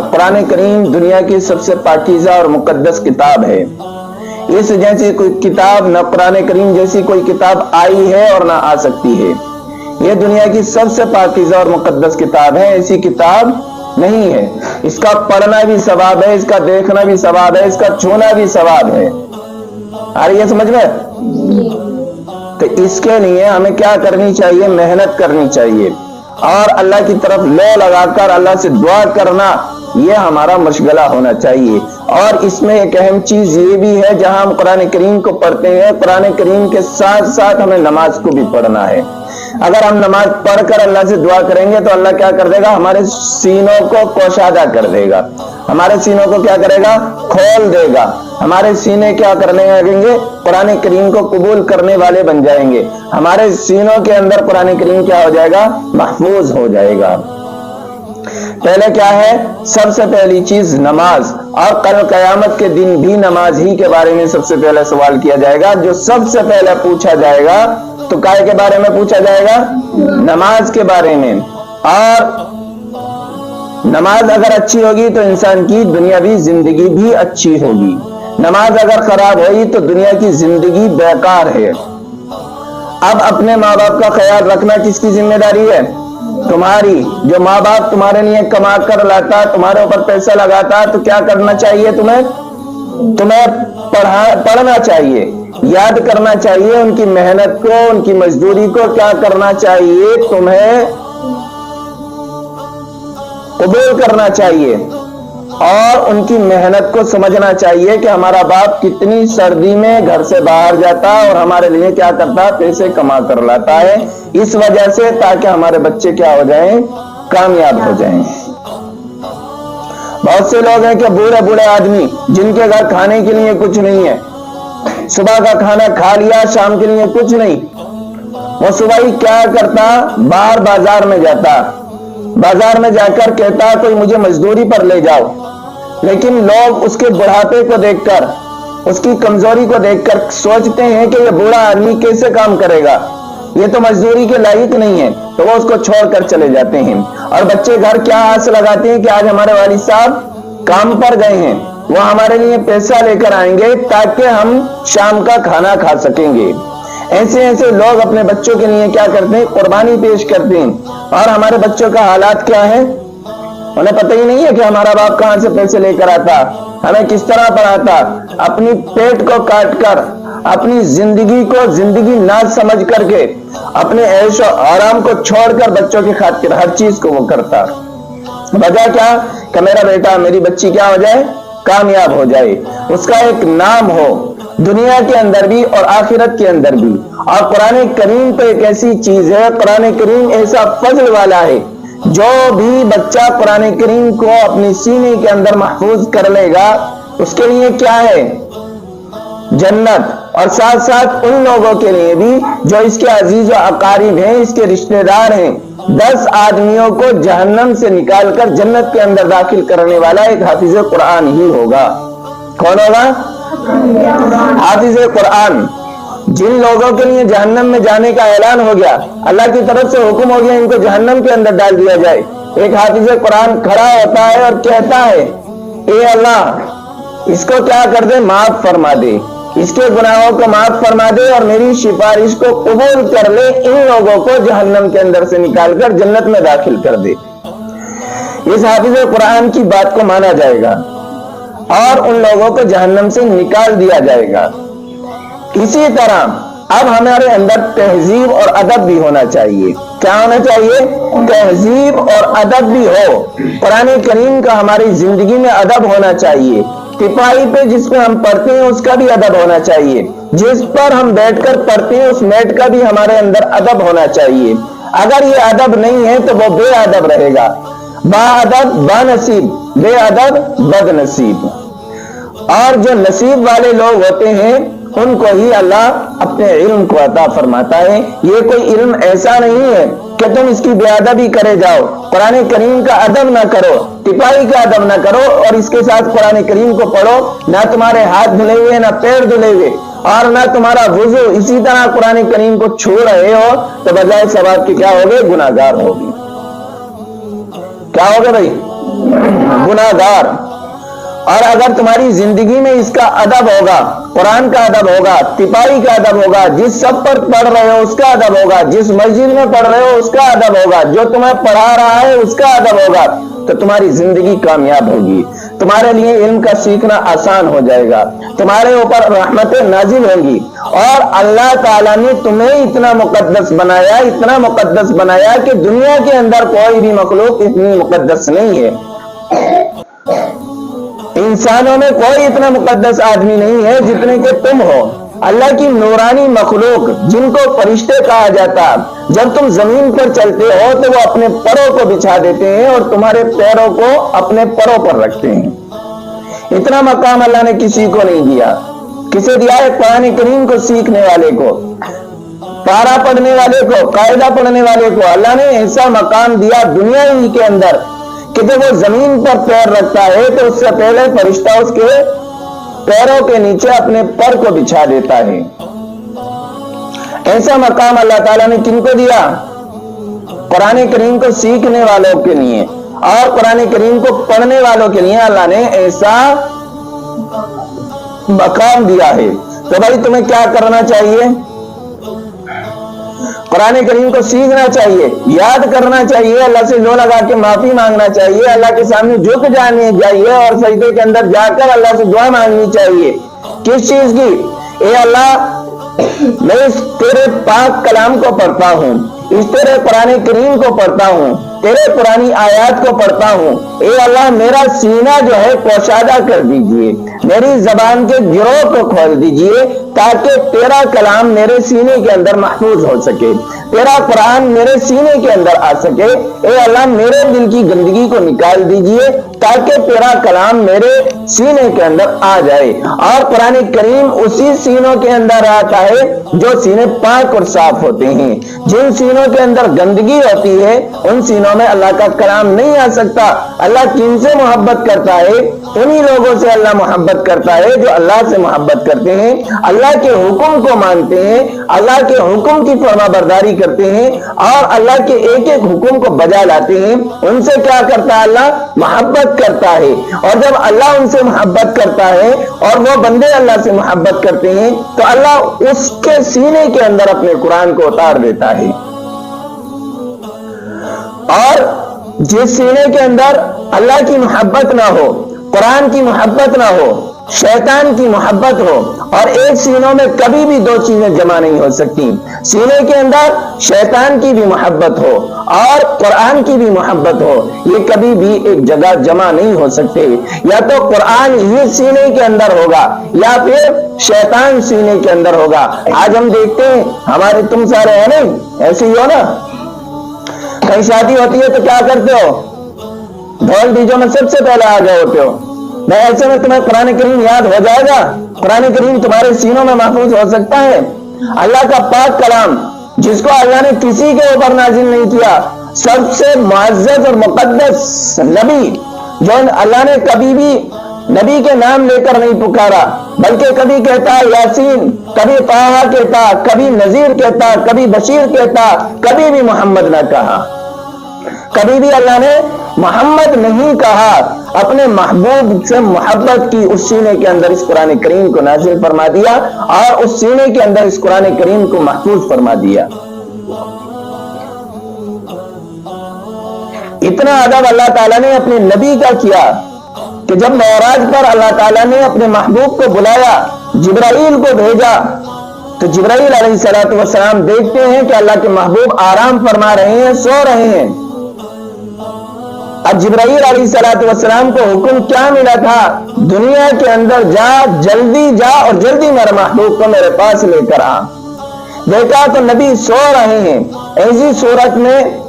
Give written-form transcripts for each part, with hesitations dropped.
قرآن کریم دنیا کی سب سے پاکیزہ اور مقدس کتاب ہے۔ اس جیسی کوئی کتاب نہ قرآن کریم جیسی کوئی کتاب آئی ہے اور نہ آ سکتی ہے۔ یہ دنیا کی سب سے پاکیزہ اور مقدس کتاب ہے، ایسی کتاب نہیں ہے۔ اس کا پڑھنا بھی ثواب ہے، اس کا دیکھنا بھی ثواب ہے، اس کا چھونا بھی ثواب ہے۔ آ رہی ہے سمجھ میں؟ تو اس کے لیے ہمیں کیا کرنی چاہیے؟ محنت کرنی چاہیے اور اللہ کی طرف لو لگا کر اللہ سے دعا کرنا، یہ ہمارا مشغلہ ہونا چاہیے۔ اور اس میں ایک اہم چیز یہ بھی ہے، جہاں ہم قرآن کریم کو پڑھتے ہیں، قرآن کریم کے ساتھ ساتھ ہمیں نماز کو بھی پڑھنا ہے۔ اگر ہم نماز پڑھ کر اللہ سے دعا کریں گے تو اللہ کیا کر دے گا؟ ہمارے سینوں کو کوشادہ کر دے گا، ہمارے سینوں کو کیا کرے گا؟ کھول دے گا۔ ہمارے سینے کیا کرنے لگیں گے؟ قرآن کریم کو قبول کرنے والے بن جائیں گے۔ ہمارے سینوں کے اندر قرآن کریم کیا ہو جائے گا؟ محفوظ ہو جائے گا۔ پہلے کیا ہے؟ سب سے پہلی چیز نماز، اور کل قیامت کے دن بھی نماز ہی کے بارے میں سب سے پہلے سوال کیا جائے گا۔ جو سب سے پہلے پوچھا جائے گا تو کائے کے بارے میں پوچھا جائے گا؟ نماز کے بارے میں۔ اور نماز اگر اچھی ہوگی تو انسان کی دنیاوی زندگی بھی اچھی ہوگی، نماز اگر خراب ہوئی تو دنیا کی زندگی بیکار ہے۔ اب اپنے ماں باپ کا خیال رکھنا کس کی ذمہ داری ہے؟ تمہاری۔ جو ماں باپ تمہارے لیے کما کر لاتا، تمہارے اوپر پیسہ لگاتا، تو کیا کرنا چاہیے تمہیں پڑھنا چاہیے، یاد کرنا چاہیے ان کی محنت کو، ان کی مزدوری کو۔ کیا کرنا چاہیے؟ تمہیں قبول کرنا چاہیے اور ان کی محنت کو سمجھنا چاہیے کہ ہمارا باپ کتنی سردی میں گھر سے باہر جاتا اور ہمارے لیے کیا کرتا؟ پیسے کما کر لاتا ہے، اس وجہ سے تاکہ ہمارے بچے کیا ہو جائیں؟ کامیاب ہو جائیں۔ بہت سے لوگ ہیں کہ بوڑھے بوڑھے آدمی جن کے گھر کھانے کے لیے کچھ نہیں ہے، صبح کا کھانا کھا لیا، شام کے لیے کچھ نہیں، وہ صبح ہی کیا کرتا؟ باہر بازار میں جاتا، بازار میں جا کر کہتا کوئی مجھے مزدوری پر لے جاؤ۔ لیکن لوگ اس کے بڑھاپے کو دیکھ کر، اس کی کمزوری کو دیکھ کر سوچتے ہیں کہ یہ بوڑھا آدمی کیسے کام کرے گا، یہ تو مزدوری کے لائق نہیں ہے، تو وہ اس کو چھوڑ کر چلے جاتے ہیں۔ اور بچے گھر کیا آس لگاتے ہیں کہ آج ہمارے والد صاحب کام پر گئے ہیں، وہ ہمارے لیے پیسہ لے کر آئیں گے تاکہ ہم شام کا کھانا کھا سکیں گے۔ ایسے لوگ اپنے بچوں کے لیے کیا کرتے ہیں؟ قربانی پیش کرتے ہیں۔ اور ہمارے بچوں کا حالات کیا ہے؟ انہیں پتہ ہی نہیں ہے کہ ہمارا باپ کہاں سے پیسے لے کر آتا، ہمیں کس طرح پڑھاتا، اپنی پیٹ کو کاٹ کر، اپنی زندگی کو زندگی نہ سمجھ کر کے، اپنے عیش و آرام کو چھوڑ کر بچوں کی خاطر ہر چیز کو وہ کرتا۔ وجہ کیا؟ کہ میرا بیٹا، میری بچی کیا ہو جائے؟ کامیاب ہو جائے، اس کا ایک نام ہو دنیا کے اندر بھی اور آخرت کے اندر بھی۔ اور قرآن کریم تو ایک ایسی چیز ہے، قرآن کریم ایسا فضل والا ہے، جو بھی بچہ قرآن کریم کو اپنی سینے کے اندر محفوظ کر لے گا اس کے لیے کیا ہے؟ جنت۔ اور ساتھ ساتھ ان لوگوں کے لیے بھی جو اس کے عزیز و اقارب ہیں، اس کے رشتہ دار ہیں۔ 10 آدمیوں کو جہنم سے نکال کر جنت کے اندر داخل کرنے والا ایک حافظ قرآن ہی ہوگا۔ کون ہوگا؟ حافظ قرآن۔ جن لوگوں کے لیے جہنم میں جانے کا اعلان ہو گیا، اللہ کی طرف سے حکم ہو گیا ان کو جہنم کے اندر ڈال دیا جائے، ایک حافظ قرآن کھڑا ہوتا ہے اور کہتا ہے اے اللہ اس کو کیا کر دے؟ معاف فرما دے، اس کے گناہوں کو معاف فرما دے اور میری سفارش کو قبول کر لے، ان لوگوں کو جہنم کے اندر سے نکال کر جنت میں داخل کر دے۔ اس حافظ قرآن کی بات کو مانا جائے گا اور ان لوگوں کو جہنم سے نکال دیا جائے گا۔ اسی طرح اب ہمارے اندر تہذیب اور ادب بھی ہونا چاہیے۔ کیا ہونا چاہیے؟ تہذیب اور ادب بھی ہو۔ قرآن کریم کا ہماری زندگی میں ادب ہونا چاہیے۔ تپاہی پہ جس پہ ہم پڑھتے ہیں اس کا بھی ادب ہونا چاہیے، جس پر ہم بیٹھ کر پڑھتے ہیں اس میٹ کا بھی ہمارے اندر ادب ہونا چاہیے۔ اگر یہ ادب نہیں ہے تو وہ بے ادب رہے گا۔ با ادب با نصیب، بے ادب بد نصیب۔ اور جو نصیب والے لوگ ہوتے ہیں ان کو ہی اللہ اپنے علم کو عطا فرماتا ہے۔ یہ کوئی علم ایسا نہیں ہے کہ تم اس کی بے ادبی کرے جاؤ، قرآن کریم کا ادب نہ کرو، تپاہی کا ادب نہ کرو اور اس کے ساتھ قرآن کریم کو پڑھو، نہ تمہارے ہاتھ دھلے ہوئے نہ پیر دھلے ہوئے اور نہ تمہارا وضو اسی طرح قرآن کریم کو چھو رہے ہو تو بجائے ثواب کے کیا ہوگے؟ گناہگار ہوگے۔ کیا ہوگا بھائی؟ गुनाहगार। और अगर तुम्हारी जिंदगी में इसका अदब होगा, कुरान का अदब होगा, तिपाही का अदब होगा, जिस सब पर पढ़ रहे हो उसका अदब होगा, जिस मस्जिद में पढ़ रहे हो उसका अदब होगा, जो तुम्हें पढ़ा रहा है उसका अदब होगा, तो तुम्हारी जिंदगी कामयाब होगी। तुम्हारे लिए इल्म का सीखना आसान हो जाएगा, तुम्हारे ऊपर रहमतें नाजिल होंगी। और अल्लाह ताला ने तुम्हें इतना मुकद्दस बनाया, इतना मुकद्दस बनाया कि दुनिया के अंदर कोई भी मखलूक इतनी मुकद्दस नहीं है। इंसानों में कोई इतना मुकद्दस आदमी नहीं है जितने के तुम हो। अल्लाह की नूरानी मखलूक जिनको फरिश्ते कहा जाता, जब तुम जमीन पर चलते हो तो वो अपने पैरों को बिछा देते हैं और तुम्हारे पैरों को अपने पैरों पर रखते हैं। इतना मकाम अल्लाह ने किसी को नहीं दिया। किसे दिया है? कुरान करीम को सीखने वाले को, पारा पढ़ने वाले को, कायदा पढ़ने वाले को अल्लाह ने ऐसा मकाम दिया दुनिया ही के अंदर कि जब वो जमीन पर पैर रखता है तो उससे पहले फरिश्ता उसके पैरों के नीचे अपने पर को बिछा देता है। ऐसा मकाम अल्लाह ताला ने किनको दिया? कुरान करीम को सीखने वालों के लिए और कुरान करीम को पढ़ने वालों के लिए अल्लाह ने ऐसा मकाम दिया है। तो भाई तुम्हें क्या करना चाहिए? कुरान करीम को सीखना चाहिए, याद करना चाहिए, अल्लाह से लो लगा के माफी मांगना चाहिए, अल्लाह के सामने झुक जाने चाहिए और सजदे के अंदर जाकर अल्लाह से दुआ मांगनी चाहिए। किस चीज की? ए अल्लाह, मैं इस तेरे पाक कलाम को पढ़ता हूँ, इस तेरे कुरान करीम को पढ़ता हूँ, तेरे पुरानी आयात को पढ़ता हूँ। ए अल्लाह, मेरा सीना जो है पोशादा कर दीजिए, मेरी जबान के गिरोह को खोल दीजिए ताकि तेरा कलाम मेरे सीने के अंदर महफूज हो सके, तेरा कुरान मेरे सीने के अंदर आ सके। ए अल्लाह, मेरे दिल की गंदगी को निकाल दीजिए ताकि तेरा कलाम मेरे सीने के अंदर आ जाए। और कुरान करीम उसी सीनों के अंदर आता है जो सीने पाक और साफ होते हैं। जिन सीनों के अंदर गंदगी होती है उन सीनों में अल्लाह का कलाम नहीं आ सकता। अल्लाह किन से मोहब्बत करता है? उन्हीं लोगों से अल्लाह मोहब्बत करता है जो अल्लाह से मोहब्बत करते हैं, अल्लाह के हुक्म को मानते हैं, अल्लाह के हुक्म की फरमाबरदारी करते हैं और अल्लाह के एक एक हुक्म को बजा लाते हैं। उनसे क्या करता है? अल्लाह मोहब्बत करता है। और जब अल्लाह उनसे मोहब्बत करता है और वो बंदे अल्लाह से मोहब्बत करते हैं तो अल्लाह उसके सीने के अंदर अपने कुरान को उतार देता है। और जिस सीने के अंदर अल्लाह की मोहब्बत ना हो, कुरान की मोहब्बत ना हो, शैतान की मोहब्बत हो, और एक सीनों में कभी भी दो चीजें जमा नहीं हो सकती। सीने के अंदर शैतान की भी मोहब्बत हो और कुरान की भी मोहब्बत हो, ये कभी भी एक जगह जमा नहीं हो सकते। या तो कुरान ही सीने के अंदर होगा या फिर शैतान सीने के अंदर होगा। आज हम देखते हैं हमारे तुम सारे है नहीं, ऐसे ही हो ना, कहीं शादी होती है तो क्या करते हो? ढोल डीजों में सबसे पहले आ गए होते हो। मैं ऐसे में तुम्हें कुरान करीम याद हो जाएगा, कुरान करीम तुम्हारे सीनों में महफूज हो सकता है। अल्लाह का पाक कलाम जिसको अल्लाह ने किसी के ऊपर नाजिल नहीं किया, सबसे मुअज़्ज़ज़ और मुक़द्दस नबी, जो अल्लाह ने कभी भी नबी के नाम लेकर नहीं पुकारा, बल्कि कभी कहता यासीन, कभी ताहा कहता, कभी नजीर कहता, कभी बशीर कहता, कभी भी मोहम्मद ना कहा। कभी भी अल्लाह ने मोहम्मद नहीं कहा। अपने महबूब से मोहब्बत की उस सीने के अंदर इस कुरान करीम को नाज़िल फरमा दिया और उस सीने के अंदर इस कुरान करीम को महफूज फरमा दिया। इतना अदब अल्लाह ताला ने अपने नबी का किया कि जब मेराज पर अल्लाह ताला ने अपने महबूब को बुलाया, जिब्राइल को भेजा, तो जिब्राइल अलैहिस्सलातु वस्सलाम देखते हैं कि अल्लाह के महबूब आराम फरमा रहे हैं, सो रहे हैं। अब जिब्राइल अलैहिस्सलातु वस्सलाम को हुक्म क्या मिला था? दुनिया के अंदर जा, जल्दी जा और जल्दी मेरे महबूब को मेरे पास लेकर आ। देखा तो नबी सो रहे हैं। ऐसी सूरत में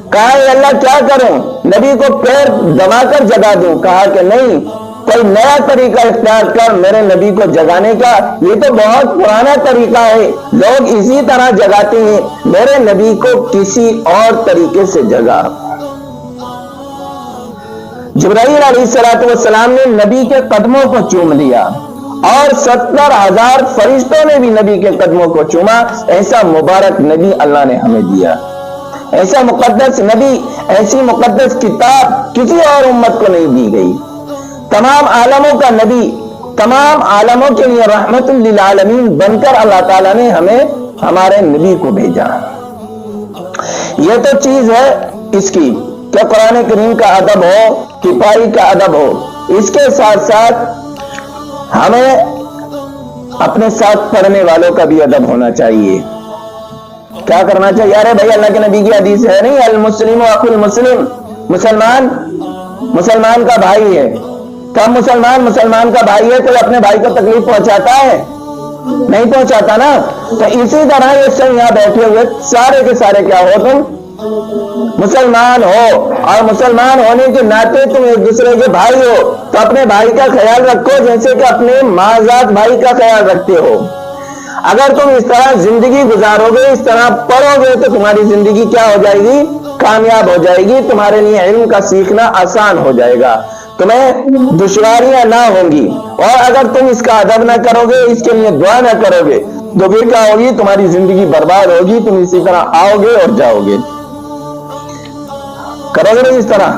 कहा अल्लाह क्या करूं? नबी को पैर दबाकर जगा दूं? कहा कि नहीं, कोई नया तरीका इख्तियार कर मेरे नबी को जगाने का। ये तो बहुत पुराना तरीका है, लोग इसी तरह जगाते हैं, मेरे नबी को किसी और तरीके से जगा। जिब्राइल अलैहिस्सलातु वस्सलाम ने नबी के कदमों को चूम लिया और 70,000 फरिश्तों ने भी नबी के कदमों को चूमा। ऐसा मुबारक नबी अल्लाह ने हमें दिया, ऐसा मुकद्दस नबी, ऐसी मुकद्दस किताब किसी और उम्मत को नहीं दी गई। तमाम आलमों का नबी, तमाम आलमों के लिए रहमतुल लिल आलमीन बनकर अल्लाह ताला ने हमें हमारे नबी को भेजा। यह तो चीज है इसकी क्या कुरान करीम का अदब हो, किफाई का अदब हो। इसके साथ साथ हमें अपने साथ पढ़ने वालों का भी अदब होना चाहिए। क्या करना चाहिए? अरे भाई अल्लाह के नबी की हदीस है नहीं, अल मुस्लिम अखुल मुस्लिम, मुसलमान मुसलमान का भाई है। कब मुसलमान का भाई है? कोई अपने भाई को तकलीफ पहुंचाता है? नहीं पहुंचाता ना। तो इसी तरह ये सब यहां बैठे हुए सारे के सारे क्या हो? तुम मुसलमान हो, और मुसलमान होने के नाते तुम एक दूसरे के भाई हो, तो अपने भाई का ख्याल रखो जैसे कि अपने माजात भाई का ख्याल रखते हो। अगर तुम इस तरह जिंदगी गुजारोगे, इस तरह पढ़ोगे, तो तुम्हारी जिंदगी क्या हो जाएगी? कामयाब हो जाएगी। तुम्हारे लिए इल्म का सीखना आसान हो जाएगा, तुम्हें दुश्वारियां ना होंगी। और अगर तुम इसका अदब ना करोगे, इसके लिए दुआ ना करोगे, तो फिर क्या होगी? तुम्हारी जिंदगी बर्बाद होगी। तुम इसी तरह आओगे और जाओगे। करोगे नहीं इस तरह?